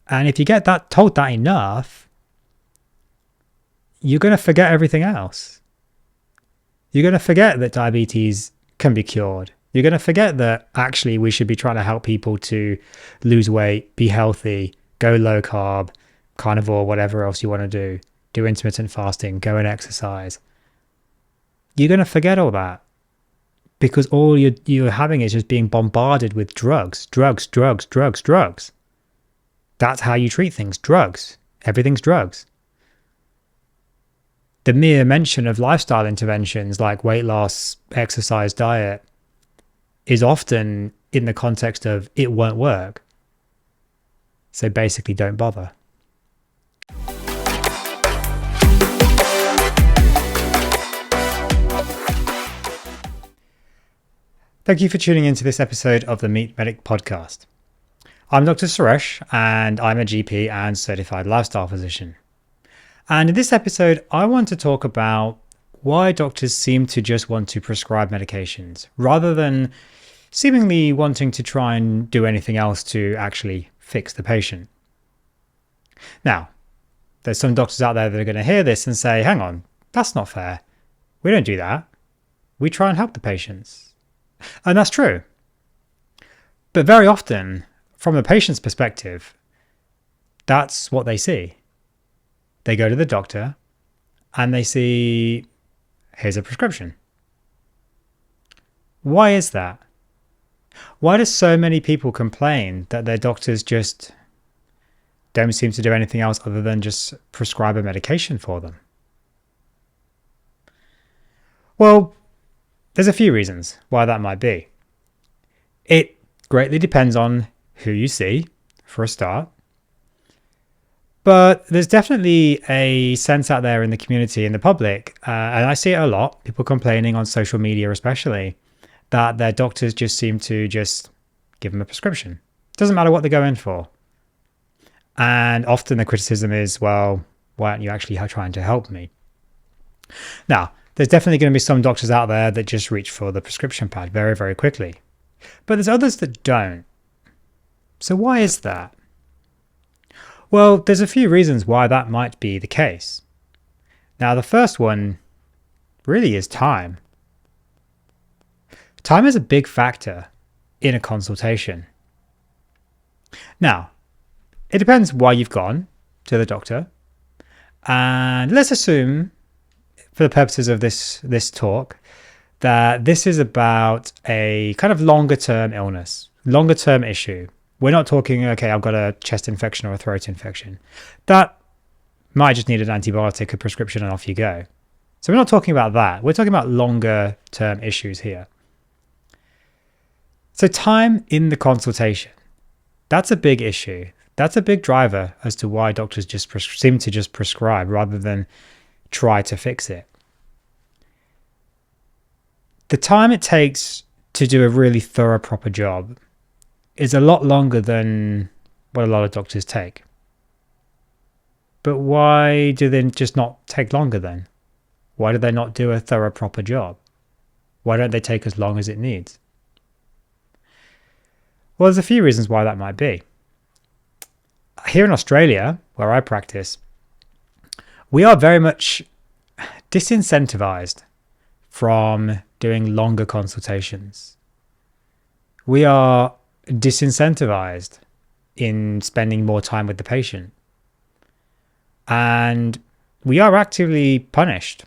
And if you get that told that enough, you're going to forget everything else. You're going to forget that diabetes can be cured. You're going to forget that actually we should be trying to help people to lose weight, be healthy, go low carb, carnivore, whatever else you want to do intermittent fasting, go and exercise. You're going to forget all that because all you're having is just being bombarded with drugs. That's how you treat things. Drugs. Everything's drugs. The mere mention of lifestyle interventions like weight loss, exercise, diet is often in the context of it won't work. So basically don't bother. Thank you for tuning into this episode of the Meat Medic podcast. I'm Dr. Suresh and I'm a GP and certified lifestyle physician. And in this episode, I want to talk about why doctors seem to just want to prescribe medications rather than seemingly wanting to try and do anything else to actually fix the patient. Now, there's some doctors out there that are going to hear this and say, hang on, that's not fair. We don't do that. We try and help the patients. And that's true. But very often, from the patient's perspective, that's what they see. They go to the doctor and they see, here's a prescription. Why is that? Why do so many people complain that their doctors just don't seem to do anything else other than just prescribe a medication for them? Well, there's a few reasons why that might be. It greatly depends on who you see, for a start. But there's definitely a sense out there in the community, in the public, and I see it a lot, people complaining on social media especially, that their doctors just seem to just give them a prescription. Doesn't matter what they go in for. And often the criticism is, well, why aren't you actually trying to help me? Now, there's definitely going to be some doctors out there that just reach for the prescription pad very, very quickly. But there's others that don't. So why is that? Well, there's a few reasons why that might be the case. Now, the first one really is time. Time is a big factor in a consultation. Now, it depends why you've gone to the doctor. And let's assume, for the purposes of this talk, that this is about a kind of longer term illness, longer term issue. We're not talking, okay, I've got a chest infection or a throat infection. That might just need an antibiotic, a prescription, and off you go. So we're not talking about that. We're talking about longer term issues here. So time in the consultation, that's a big issue. That's a big driver as to why doctors just seem to just prescribe rather than try to fix it. The time it takes to do a really thorough, proper job is a lot longer than what a lot of doctors take. But why do they just not take longer then? Why do they not do a thorough, proper job? Why don't they take as long as it needs? Well, there's a few reasons why that might be. Here in Australia, where I practice, we are very much disincentivized from doing longer consultations. We are disincentivized in spending more time with the patient. And we are actively punished,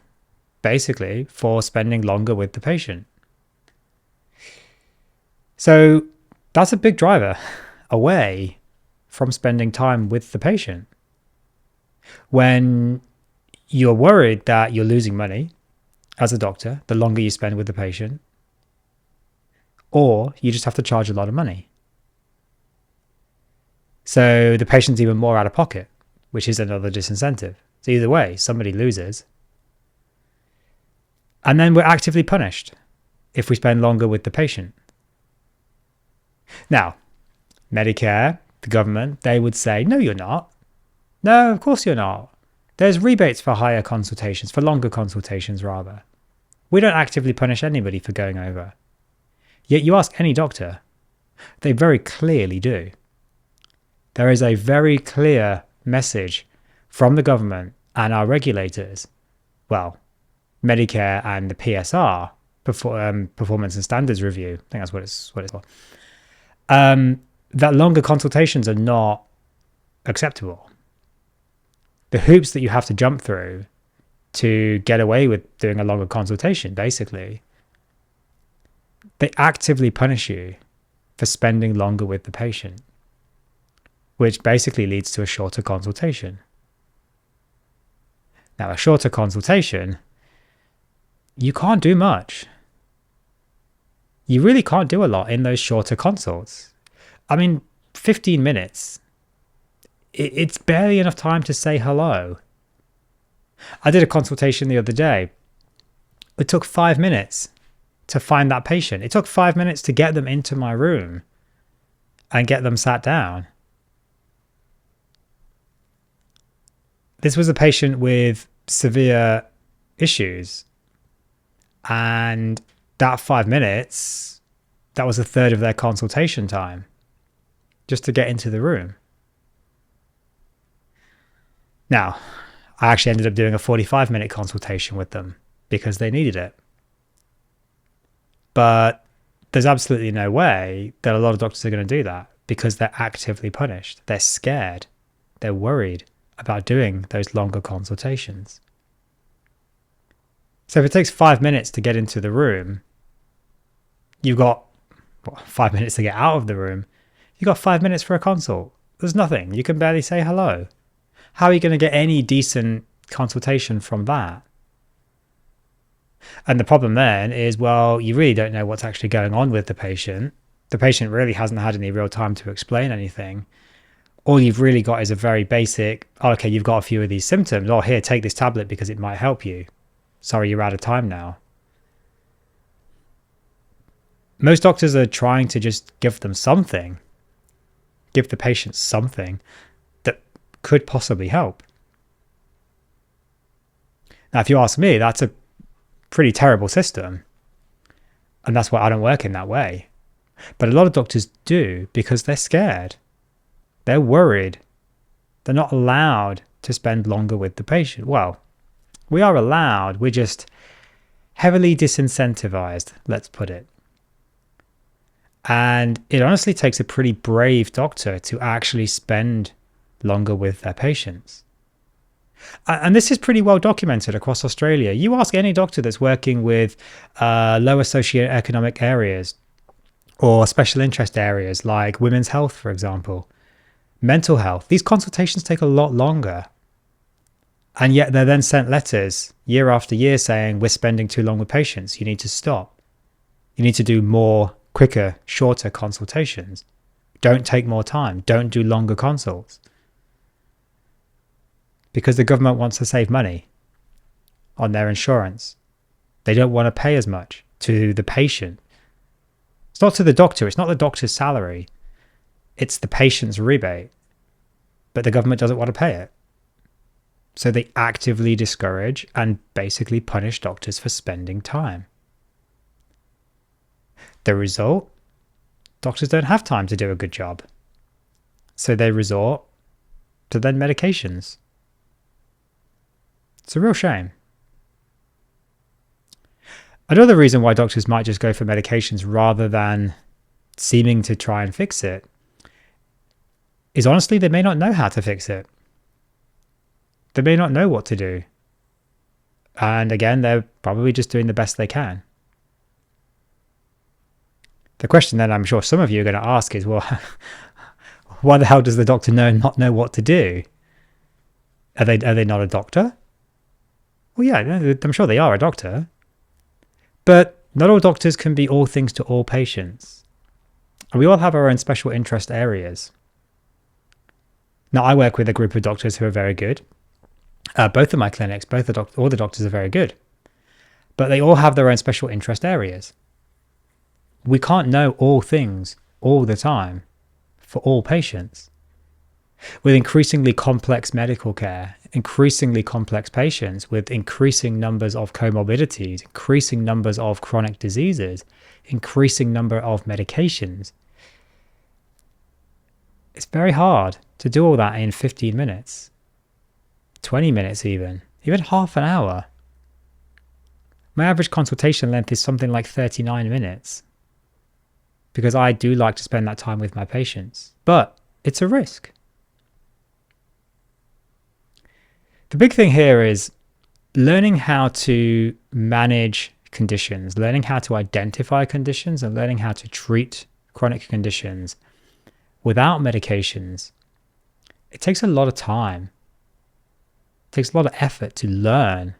basically, for spending longer with the patient. So that's a big driver away from spending time with the patient. When you're worried that you're losing money as a doctor, the longer you spend with the patient, or you just have to charge a lot of money. So the patient's even more out of pocket, which is another disincentive. So either way, somebody loses. And then we're actively punished if we spend longer with the patient. Now, Medicare, the government, they would say, no, you're not. No, of course you're not. There's rebates for higher consultations, for longer consultations rather. We don't actively punish anybody for going over. Yet you ask any doctor, they very clearly do. There is a very clear message from the government and our regulators, well, Medicare and the PSR, Performance and Standards Review, I think that's what it's called, that longer consultations are not acceptable. The hoops that you have to jump through to get away with doing a longer consultation, basically, they actively punish you for spending longer with the patient, which basically leads to a shorter consultation. Now, a shorter consultation, you can't do much. You really can't do a lot in those shorter consults. I mean, 15 minutes, it's barely enough time to say hello. I did a consultation the other day. It took 5 minutes to find that patient. It took 5 minutes to get them into my room and get them sat down. This was a patient with severe issues, and that 5 minutes, that was a third of their consultation time just to get into the room. Now, I actually ended up doing a 45-minute consultation with them because they needed it. But there's absolutely no way that a lot of doctors are going to do that because they're actively punished. They're scared. They're worried about doing those longer consultations. So if it takes 5 minutes to get into the room, you've got 5 minutes to get out of the room. You've got 5 minutes for a consult. There's nothing. You can barely say hello. How are you going to get any decent consultation from that? And the problem then is, well, you really don't know what's actually going on with the patient. The patient really hasn't had any real time to explain anything. All you've really got is a very basic, oh, okay, you've got a few of these symptoms. Oh, here, take this tablet because it might help you. Sorry, you're out of time now. Most doctors are trying to just give them something, give the patient something that could possibly help. Now, if you ask me, that's a pretty terrible system. And that's why I don't work in that way. But a lot of doctors do because they're scared. They're worried. They're not allowed to spend longer with the patient. Well, we are allowed. We're just heavily disincentivized, let's put it. And it honestly takes a pretty brave doctor to actually spend longer with their patients. And this is pretty well documented across Australia. You ask any doctor that's working with lower socioeconomic areas or special interest areas like women's health, for example, mental health, these consultations take a lot longer. And yet they're then sent letters year after year saying, we're spending too long with patients. You need to stop. You need to do more, quicker, shorter consultations. Don't take more time. Don't do longer consults. Because the government wants to save money on their insurance. They don't want to pay as much to the patient. It's not to the doctor. It's not the doctor's salary. It's the patient's rebate. But the government doesn't want to pay it. So they actively discourage and basically punish doctors for spending time. The result? Doctors don't have time to do a good job. So they resort to then medications. It's a real shame. Another reason why doctors might just go for medications rather than seeming to try and fix it is honestly they may not know how to fix it. They may not know what to do. And again, they're probably just doing the best they can. The question then I'm sure some of you are going to ask is, well, why the hell does the doctor not know what to do? Are they not a doctor? Well, yeah, I'm sure they are a doctor. But not all doctors can be all things to all patients. And we all have our own special interest areas. Now, I work with a group of doctors who are very good. Both of my clinics, all the doctors are very good. But they all have their own special interest areas. We can't know all things all the time for all patients. With increasingly complex medical care, increasingly complex patients with increasing numbers of comorbidities, increasing numbers of chronic diseases, increasing number of medications, It's very hard to do all that in 15 minutes, 20 minutes even half an hour. My average consultation length is something like 39 minutes because I do like to spend that time with my patients, but it's a risk. The big thing here is learning how to manage conditions, learning how to identify conditions, and learning how to treat chronic conditions without medications. It takes a lot of time. It takes a lot of effort to learn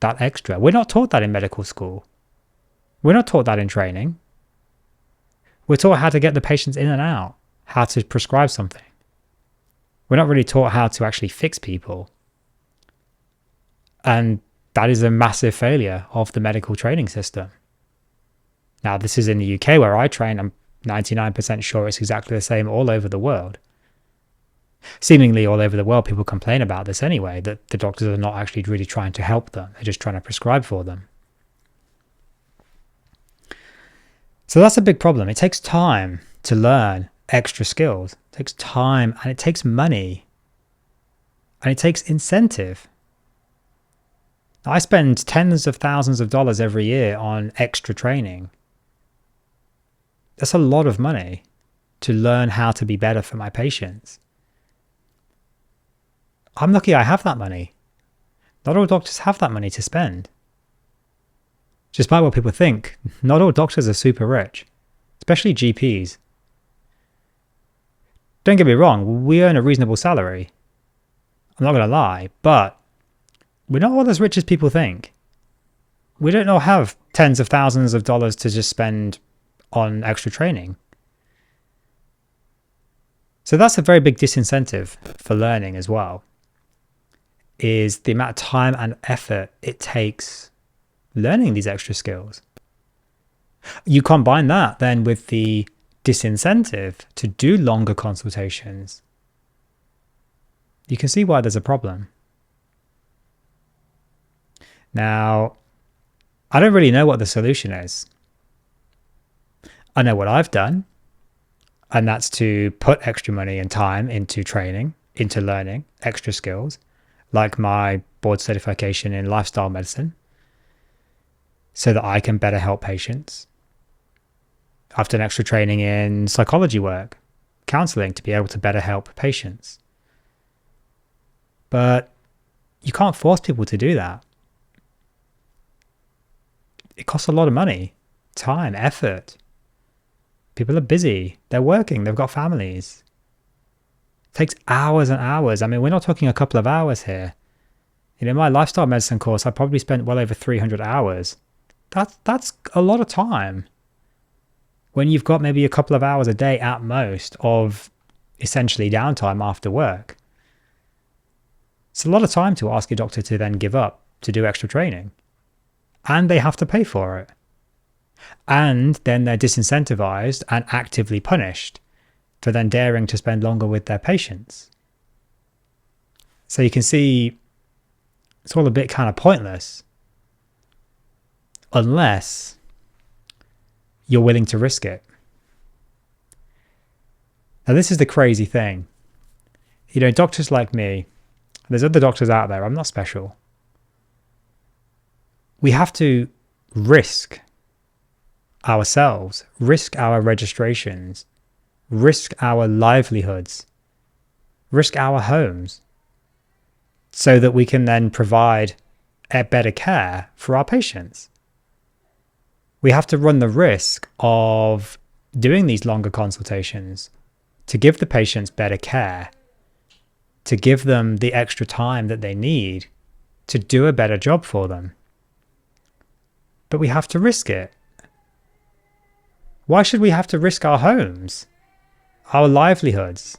that extra. We're not taught that in medical school. We're not taught that in training. We're taught how to get the patients in and out, how to prescribe something. We're not really taught how to actually fix people. And that is a massive failure of the medical training system. Now, this is in the UK where I train. I'm 99% sure it's exactly the same all over the world. Seemingly all over the world, people complain about this anyway, that the doctors are not actually really trying to help them. They're just trying to prescribe for them. So that's a big problem. It takes time to learn extra skills. It takes time, and it takes money, and it takes incentive. I spend tens of thousands of dollars every year on extra training. That's a lot of money to learn how to be better for my patients. I'm lucky I have that money. Not all doctors have that money to spend. Despite what people think, not all doctors are super rich, especially GPs. Don't get me wrong, we earn a reasonable salary. I'm not going to lie, but we're not all as rich as people think. We don't all have tens of thousands of dollars to just spend on extra training. So that's a very big disincentive for learning as well, is the amount of time and effort it takes learning these extra skills. You combine that then with the disincentive to do longer consultations. You can see why there's a problem. Now, I don't really know what the solution is. I know what I've done, and that's to put extra money and time into training, into learning extra skills, like my board certification in lifestyle medicine, so that I can better help patients. I've done extra training in psychology work, counseling, to be able to better help patients. But you can't force people to do that. It costs a lot of money, time, effort. People are busy, they're working, they've got families. It takes hours and hours. I mean, we're not talking a couple of hours here. You know, my lifestyle medicine course, I probably spent well over 300 hours. That's a lot of time. When you've got maybe a couple of hours a day at most of essentially downtime after work. It's a lot of time to ask your doctor to then give up to do extra training. And they have to pay for it. And then they're disincentivized and actively punished for then daring to spend longer with their patients. So you can see it's all a bit kind of pointless unless you're willing to risk it. Now, this is the crazy thing. You know, doctors like me, there's other doctors out there, I'm not special. We have to risk ourselves, risk our registrations, risk our livelihoods, risk our homes, so that we can then provide a better care for our patients. We have to run the risk of doing these longer consultations to give the patients better care, to give them the extra time that they need to do a better job for them. But we have to risk it. Why should we have to risk our homes, our livelihoods?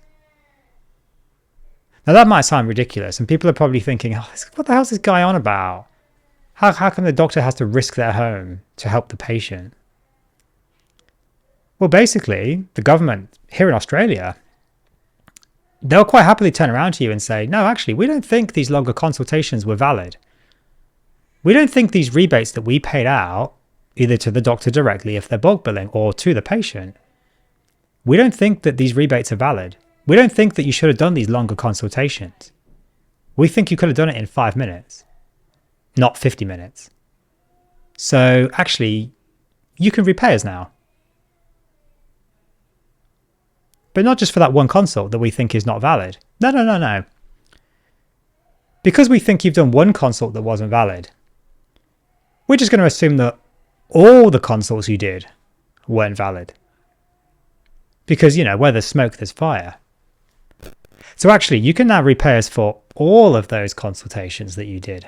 Now that might sound ridiculous, and people are probably thinking, oh, what the hell is this guy on about? How come the doctor has to risk their home to help the patient? Well, basically, the government here in Australia, they'll quite happily turn around to you and say, no, actually, we don't think these longer consultations were valid. We don't think these rebates that we paid out, either to the doctor directly if they're bulk billing or to the patient, we don't think that these rebates are valid. We don't think that you should have done these longer consultations. We think you could have done it in 5 minutes, not 50 minutes. So actually, you can repay us now. But not just for that one consult that we think is not valid. No. Because we think you've done one consult that wasn't valid, we're just going to assume that all the consults you did weren't valid. Because, where there's smoke, there's fire. So actually, you can now repay us for all of those consultations that you did.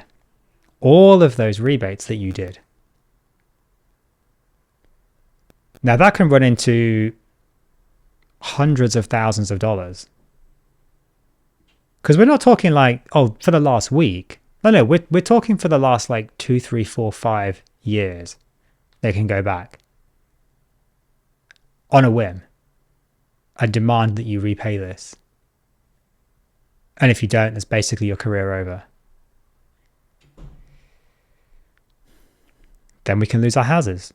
All of those rebates that you did. Now that can run into hundreds of thousands of dollars. Because we're not talking like, for the last week. No, we're talking for the last 2, 3, 4, 5 years. They can go back. On a whim. I demand that you repay this. And if you don't, that's basically your career over. Then we can lose our houses.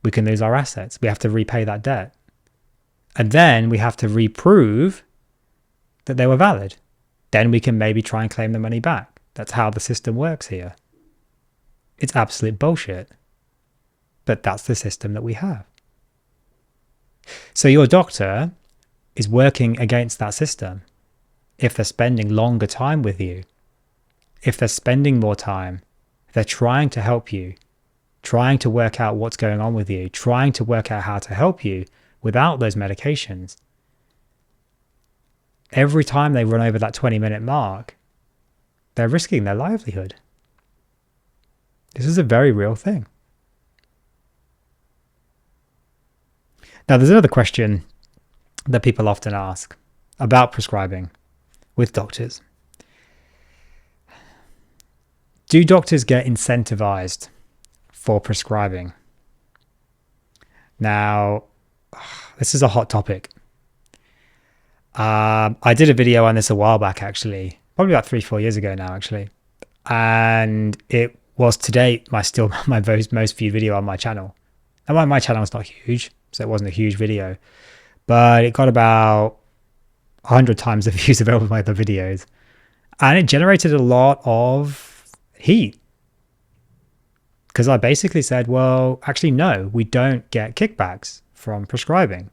We can lose our assets. We have to repay that debt. And then we have to reprove that they were valid. Then we can maybe try and claim the money back. That's how the system works here. It's absolute bullshit. But that's the system that we have. So your doctor is working against that system. If they're spending longer time with you, if they're spending more time, they're trying to help you, trying to work out what's going on with you, trying to work out how to help you without those medications. Every time they run over that 20-minute mark, they're risking their livelihood. This is a very real thing. Now, there's another question that people often ask about prescribing with doctors. Do doctors get incentivized for prescribing? Now, this is a hot topic. I did a video on this a while back, actually, probably about 3-4 years ago now, actually. And it was to date my most viewed video on my channel. And my channel is not huge, so it wasn't a huge video. But it got about 100 times the views of all of my other videos. And it generated a lot of heat. Because I basically said, well, actually, no, we don't get kickbacks from prescribing.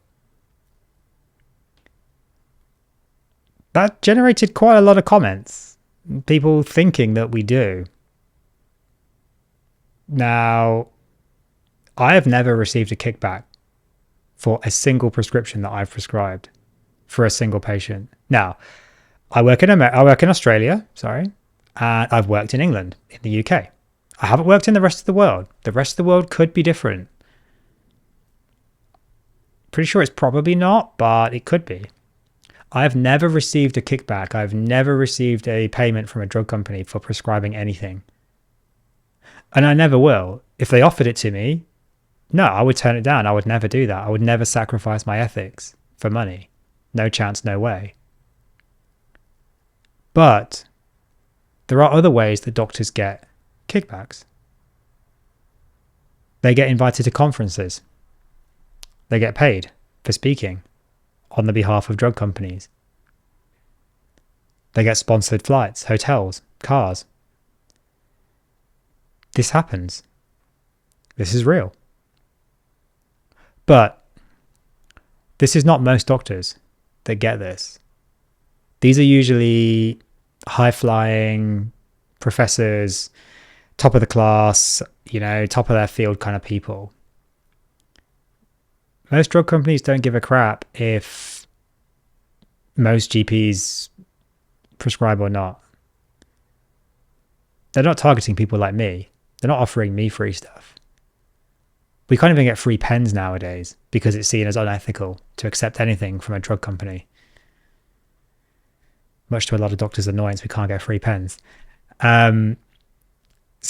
That generated quite a lot of comments. People thinking that we do. Now, I have never received a kickback for a single prescription that I've prescribed for a single patient. Now, I work in Australia, and I've worked in England, in the UK. I haven't worked in the rest of the world. The rest of the world could be different. Pretty sure it's probably not, but it could be. I've never received a kickback. I've never received a payment from a drug company for prescribing anything. And I never will. If they offered it to me, no, I would turn it down. I would never do that. I would never sacrifice my ethics for money. No chance, no way. But there are other ways that doctors get kickbacks. They get invited to conferences. They get paid for speaking on the behalf of drug companies. They get sponsored flights, hotels, cars. This happens. This is real. But this is not most doctors that get this. These are usually high-flying professors, top of the class, top of their field kind of people. Most drug companies don't give a crap if most GPs prescribe or not. They're not targeting people like me. They're not offering me free stuff. We can't even get free pens nowadays because it's seen as unethical to accept anything from a drug company. Much to a lot of doctors' annoyance, we can't get free pens. So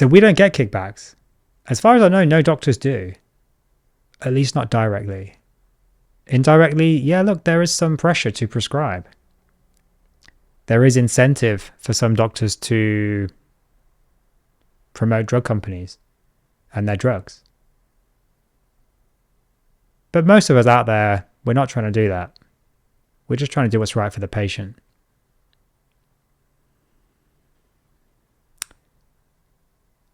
we don't get kickbacks. As far as I know, no doctors do. At least not directly. Indirectly, yeah, look, there is some pressure to prescribe. There is incentive for some doctors to promote drug companies and their drugs. But most of us out there, we're not trying to do that. We're just trying to do what's right for the patient.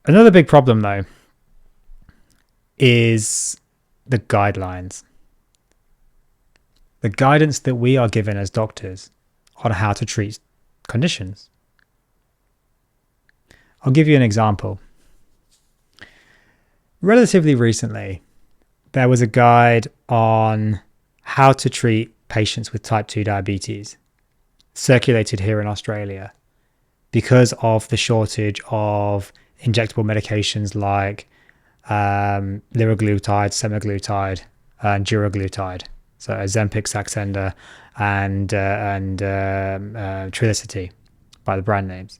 Another big problem, though, is the guidelines. The guidance that we are given as doctors on how to treat conditions. I'll give you an example. Relatively recently, there was a guide on how to treat patients with type 2 diabetes, circulated here in Australia, because of the shortage of injectable medications like liraglutide, semaglutide, and duraglutide. So Ozempic, Saxenda, and Trulicity by the brand names.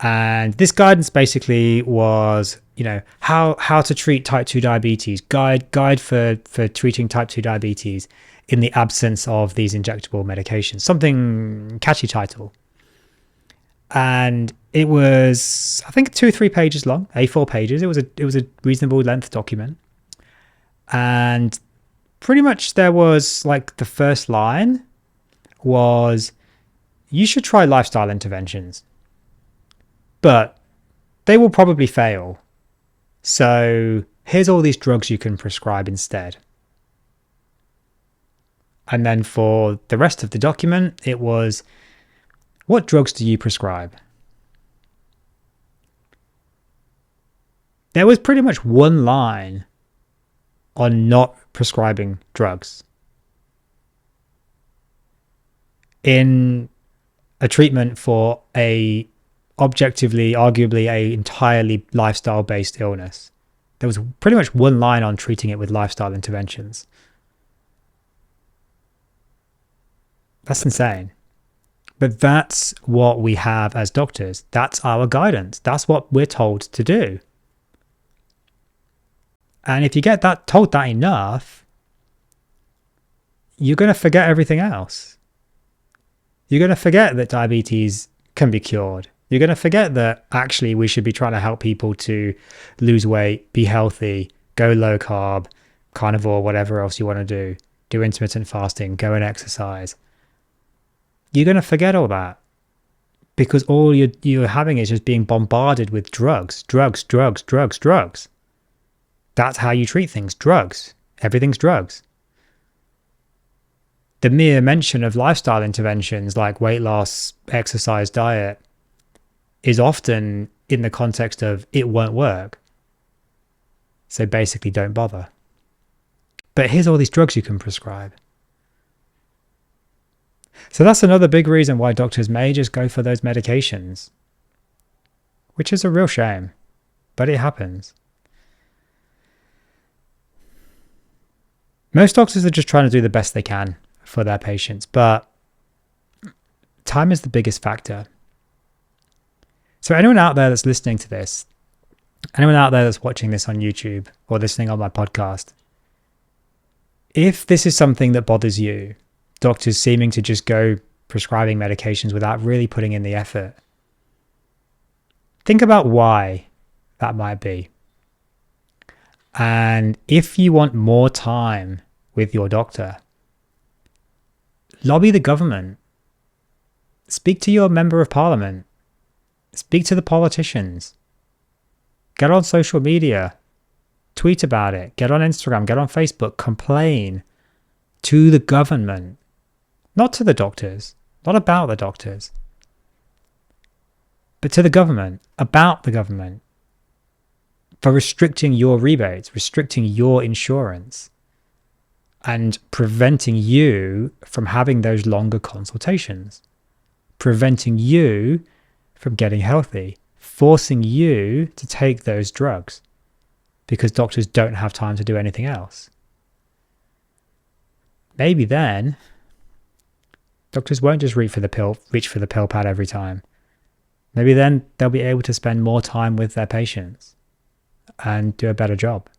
And this guidance basically was, how to treat type 2 diabetes, guide for treating type 2 diabetes in the absence of these injectable medications. Something catchy title. And it was, I think, 2 or 3 pages long, A4 pages. It was a reasonable length document. And pretty much there was like the first line was, you should try lifestyle interventions, but they will probably fail. So here's all these drugs you can prescribe instead. And then for the rest of the document, it was, what drugs do you prescribe? There was pretty much one line on not prescribing drugs in a treatment for a objectively, arguably a entirely lifestyle-based illness. There was pretty much one line on treating it with lifestyle interventions. That's insane. But that's what we have as doctors. That's our guidance. That's what we're told to do. And if you get told that enough, you're going to forget everything else. You're going to forget that diabetes can be cured. You're going to forget that actually we should be trying to help people to lose weight, be healthy, go low carb, carnivore, whatever else you want to do intermittent fasting, go and exercise. You're going to forget all that because all you're having is just being bombarded with drugs. That's how you treat things. Drugs. Everything's drugs. The mere mention of lifestyle interventions like weight loss, exercise, diet is often in the context of it won't work. So basically don't bother. But here's all these drugs you can prescribe. So that's another big reason why doctors may just go for those medications, which is a real shame, but it happens. Most doctors are just trying to do the best they can for their patients, but time is the biggest factor. So anyone out there that's listening to this, anyone out there that's watching this on YouTube or listening on my podcast, if this is something that bothers you, doctors seeming to just go prescribing medications without really putting in the effort, think about why that might be. And if you want more time with your doctor, lobby the government. Speak to your member of parliament. Speak to the politicians. Get on social media. Tweet about it. Get on Instagram. Get on Facebook. Complain to the government. Not to the doctors. Not about the doctors. But to the government. About the government. For restricting your rebates. Restricting your insurance. And preventing you from having those longer consultations. Preventing you from getting healthy. Forcing you to take those drugs. Because doctors don't have time to do anything else. Maybe then, doctors won't just reach for the pill pad every time. Maybe then they'll be able to spend more time with their patients and do a better job.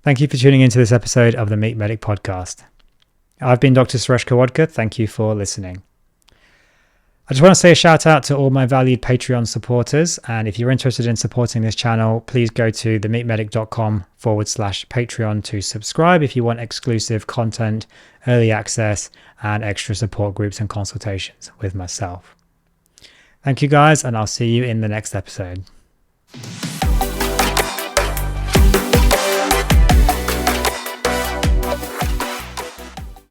Thank you for tuning into this episode of the Meet Medic podcast. I've been Dr. Suresh Khirwadkar. Thank you for listening. I just want to say a shout out to all my valued Patreon supporters. And if you're interested in supporting this channel, please go to themeatmedic.com/Patreon to subscribe if you want exclusive content, early access, and extra support groups and consultations with myself. Thank you guys, and I'll see you in the next episode.